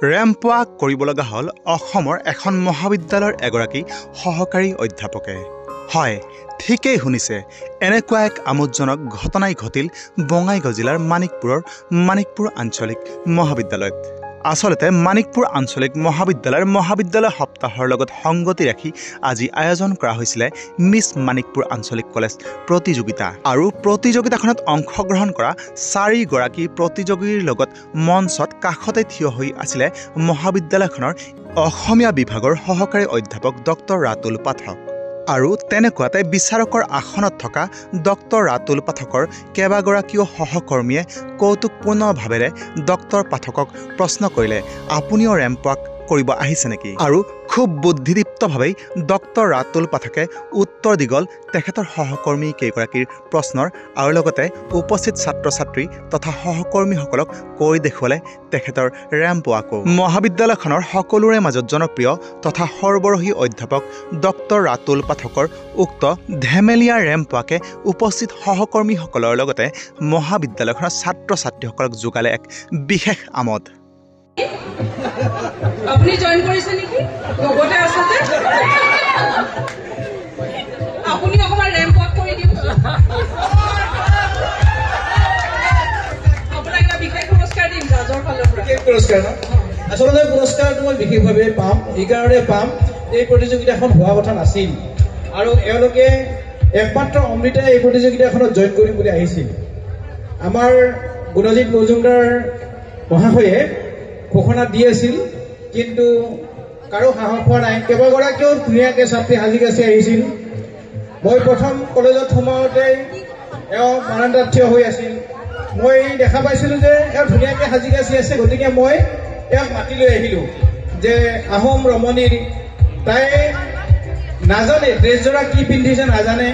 Ramp walk কৰিব লগা হ'ল অসমৰ এখন মহাবিদ্যালয়ৰ এগৰাকী সহকাৰী অধ্যাপকে। হয়, ঠিকেই শুনিছে, এনেকুৱা এক আমোদজনক ঘটনাই ঘটিল বঙাইগাঁও জিলাৰ মানিকপুৰ আঞ্চলিক মহাবিদ্যালয়ত। আচলতে মানিকপুৰ আঞ্চলিক মহাবিদ্যালয় সপ্তাহৰ লগত সংগতি ৰাখি আজি আয়োজন কৰা হৈছিলে মিছ মানিকপুৰ আঞ্চলিক কলেজ প্ৰতিযোগিতা। আৰু প্ৰতিযোগিতাখনত অংশগ্ৰহণ কৰা 4 গৰাকী প্ৰতিযোগীৰ লগত মঞ্চত কাষতে থিয় হৈ আছিলে মহাবিদ্যালয়খনৰ অসমীয়া বিভাগৰ সহকাৰী অধ্যাপক ডক্টৰ ৰাতুল পাঠক। আৰু তেনেকুৱাতে বিচাৰকৰ আসনত থকা ডক্টৰ ৰাতুল পাঠকৰ কেইবাগৰাকীও সহকৰ্মীয়ে কৌতুকপূৰ্ণ ভাৱেৰে ডক্টৰ পাঠকক প্ৰশ্ন কৰিলে, আপুনিও ৰেম্প ৱাক কৰিব আহিছে নেকি? আৰু খুব বুদ্ধিদীপ্তভাৱেই ডক্টৰ ৰাতুল পাঠকে উত্তৰ দিগল তেখেতৰ সহকৰ্মী কেইগৰাকীৰ প্ৰশ্নৰ আৰু লগতে উপস্থিত ছাত্ৰ ছাত্ৰী তথা সহকৰ্মীসকলক কৰি দেখুৱালে তেখেতৰ ৰেম্প ৱাকো। মহাবিদ্যালয়খনৰ সকলোৰে মাজত জনপ্ৰিয় তথা সৰ্বৰহী অধ্যাপক ডক্টৰ ৰাতুল পাঠকৰ উক্ত ধেমেলীয়া ৰেম্প ৱাকে উপস্থিত সহকৰ্মীসকলৰ লগতে মহাবিদ্যালয়খনৰ ছাত্ৰ ছাত্ৰীসকলক যোগালে এক বিশেষ আমোদ। আপনি জয়েন কৰিছে নেকি? লগতে আছে যে আপুনি অকমান ৰেম্প ৱাক কৰি দিব। আপোনাক এটা বিশেষ পুৰস্কাৰ দিম জাজৰ ফালৰ পৰা। বিশেষ পুৰস্কাৰ ন? আচলতে পুৰস্কাৰটো মই বিশেষভাৱে পাম, এইকাৰণে পাম এই প্ৰতিযোগিতাখন হোৱা কথা নাছিল আৰু এওঁলোকে একমাত্ৰ অমৃতাই এই প্ৰতিযোগিতাখনত জইন কৰিম বুলি আহিছিল। আমাৰ গুণজিৎ মজুমদাৰ মহাশয়ে ঘোষণা দি আছিল, কিন্তু কাৰো সাহস হোৱা নাই। কেইবাগৰাকীও ধুনীয়াকৈ ছাত্ৰী সাজি কাচি আহিছিল। মই প্ৰথম কলেজত সোমাওঁতে এওঁ বাৰান্দাত থিয় হৈ আছিল। মই দেখা পাইছিলোঁ যে এওঁ ধুনীয়াকৈ সাজি কাচি আছে, গতিকে মই তেওঁক মাতি লৈ আহিলোঁ যে আহোম ৰমণীৰ, তাই নাজানে ড্ৰেছযোৰা কি পিন্ধিছে নাজানে,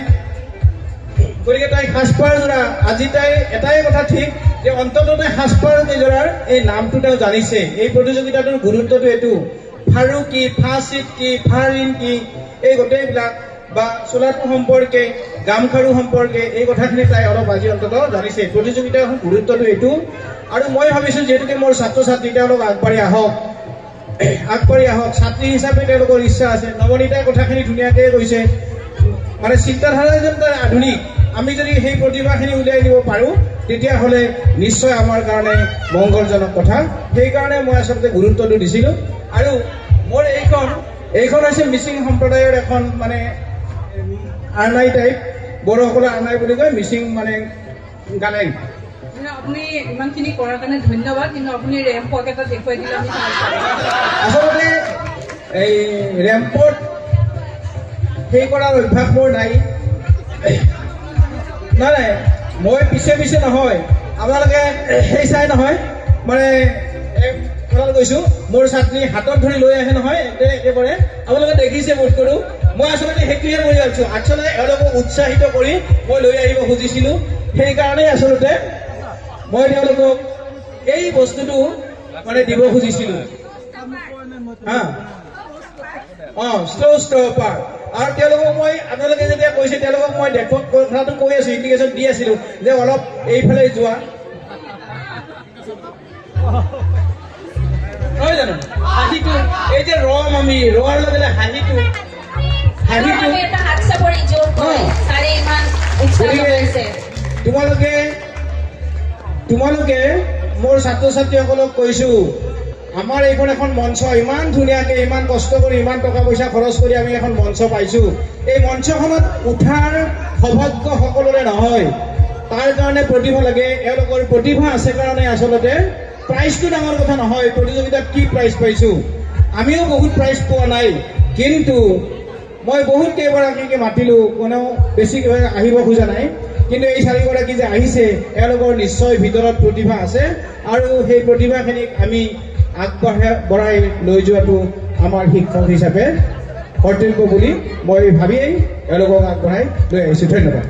গতিকে তাই সাজপাৰযোৰা, আজি তাই এটাই কথা ঠিক যে অন্ততঃ সাজপাৰ কেইযোৰাৰ এই নামটো তেওঁ জানিছে। এই প্ৰতিযোগিতাটোৰ গুৰুত্বটো এইটো, ফাৰু কি, ফাচিত কি, ফাৰিন কি, এই গোটেইবিলাক বা চোলাটো সম্পৰ্কে, গামখাৰু সম্পৰ্কে এই কথাখিনি তাই অলপ আজি অন্ততঃ জানিছে। প্ৰতিযোগিতাৰ গুৰুত্বটো এইটো। আৰু মই ভাবিছোঁ যিহেতুকে মোৰ ছাত্ৰ ছাত্ৰী তেওঁলোক আগবাঢ়ি আহক, ছাত্ৰী হিচাপে তেওঁলোকৰ ইচ্ছা আছে। নৱনীতাই কথাখিনি ধুনীয়াকৈ কৈছে, মানে চিন্তাধাৰা যেন তাৰ আধুনিক। আমি যদি সেই প্ৰতিভাখিনি উলিয়াই দিব পাৰোঁ তেতিয়াহ'লে নিশ্চয় আমাৰ কাৰণে মংগলজনক কথা। সেইকাৰণে মই আচলতে গুৰুত্বটো দিছিলোঁ। আৰু মোৰ এইখন হৈছে মিচিং সম্প্ৰদায়ৰ এখন মানে আৰ্নাই টাইপ, বড়োসকলে আৰ্নাই বুলি কয়, মিচিং মানে গানাই। আপুনি ইমানখিনি কৰাৰ কাৰণে ধন্যবাদ, কিন্তু আপুনি ৰেম্প ৱাক এটা দেখুৱাই দিলে আমি আচলতে এই ৰেম্পত সেই কৰাৰ অভ্যাস মোৰ নাই। নাই মই পিছে নহয়, আপোনালোকে সেই চাই নহয়, মানে কথাটো কৈছোঁ, মোৰ ছাত্ৰী হাতত ধৰি লৈ আহে নহয় একেবাৰে, আপোনালোকে দেখিছে বোধ কৰোঁ। মই আচলতে সেইটোহে কৰি ভাবিছোঁ, আচলতে এওঁলোকক উৎসাহিত কৰি মই লৈ আহিব খুজিছিলোঁ। সেইকাৰণেই আচলতে মই তেওঁলোকক এই বস্তুটো মানে দিব খুজিছিলোঁ। আৰু তেওঁলোকক মই, আপোনালোকে যেতিয়া কৈছে তেওঁলোকক মই কথাটো কৈ আছোঁ, ইণ্ডিকেশ্যন দি আছিলোঁ যে অলপ এইফালে যোৱা, নহয় জানো? হাঁহিটো এই যে ৰম, আমি ৰোৱাৰ লগে লগে হাঁহিটো তোমালোকে মোৰ ছাত্ৰ ছাত্ৰীসকলক কৈছোঁ, আমাৰ এইখন এখন মঞ্চ, ইমান ধুনীয়াকৈ, ইমান কষ্ট কৰি, ইমান টকা পইচা খৰচ কৰি আমি এখন মঞ্চ পাইছোঁ। এই মঞ্চখনত উঠাৰ সৌভাগ্য সকলোৰে নহয়, তাৰ কাৰণে প্ৰতিভা লাগে। এওঁলোকৰ প্ৰতিভা আছে কাৰণে আচলতে প্ৰাইজটো ডাঙৰ কথা নহয়। প্ৰতিযোগিতাত কি প্ৰাইজ পাইছোঁ, আমিও বহুত প্ৰাইজ পোৱা নাই, কিন্তু মই বহুত কেইগৰাকীকে মাতিলোঁ, কোনেও বেছি আহিব খোজা নাই, কিন্তু এই 4 গৰাকী যে আহিছে এওঁলোকৰ নিশ্চয় ভিতৰত প্ৰতিভা আছে আৰু সেই প্ৰতিভাখিনিক আমি আগবঢ়াই লৈ যোৱাটো আমাৰ শিক্ষক হিচাপে কৰ্তব্য বুলি মই ভাবিয়েই এওঁলোকক আগবঢ়াই লৈ আহিছোঁ। ধন্যবাদ।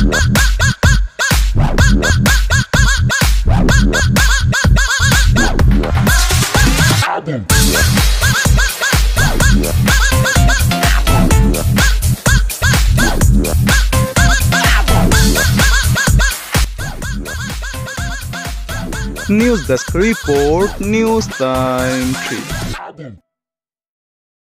Bye. News Desk Report, News Time 3.